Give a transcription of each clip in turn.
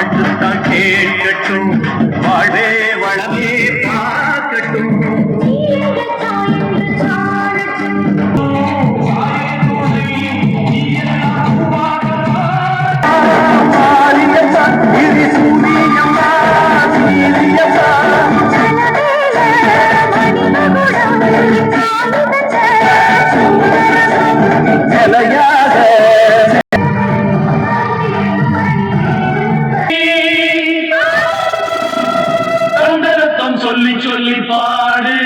பாட்டுத்தான் கேட்கட்டும், வாழ்வே வளமே பார்க்கட்டும். சொல்லி சொல்லி பாடு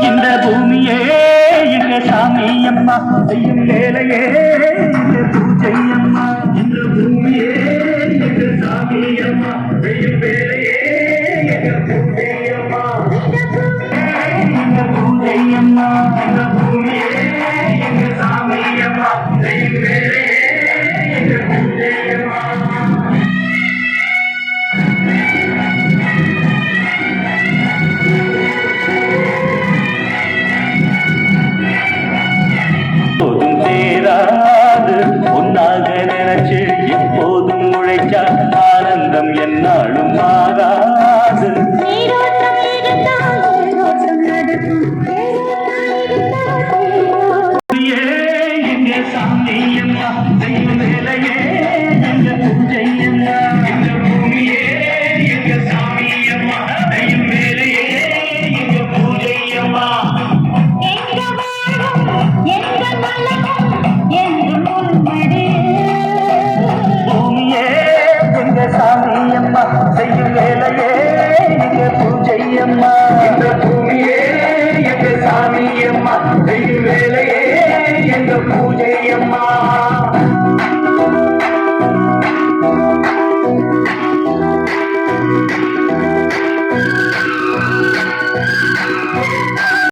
இந்த பூமியே எங்க சாமி அம்மா செய்யும் வேலையே எங்க பூஜை அம்மா. இந்த பூமியே எங்க சாமி அம்மா செய்யும் வேலையே எங்க பூஜை அம்மா. எங்க பூஜை அம்மா, எங்க பூமியே எங்க சாமி அம்மா செய்யும் வேலையே எங்க பூஜை அம்மா. போதும் சேராது ஒன்னாக நினைச்சு எப்போதும் உழைச்சா ஆனந்தம் என்னாலும் மாறாது. எங்க சாமி அம்மா செய்யும் வேலையே எங்க பூஜை அம்மா. எங்க பூமியே எங்க சாமி அம்மா செய்யும் வேலையே எங்க பூஜை அம்மா. பூமியே எங்க சாமி அம்மா செய்யும் வேலையே எங்க பூஜை அம்மா. இந்த பூமியே எங்க சாமி அம்மா செய்யும் வேலையே எங்க பூஜை அம்மா.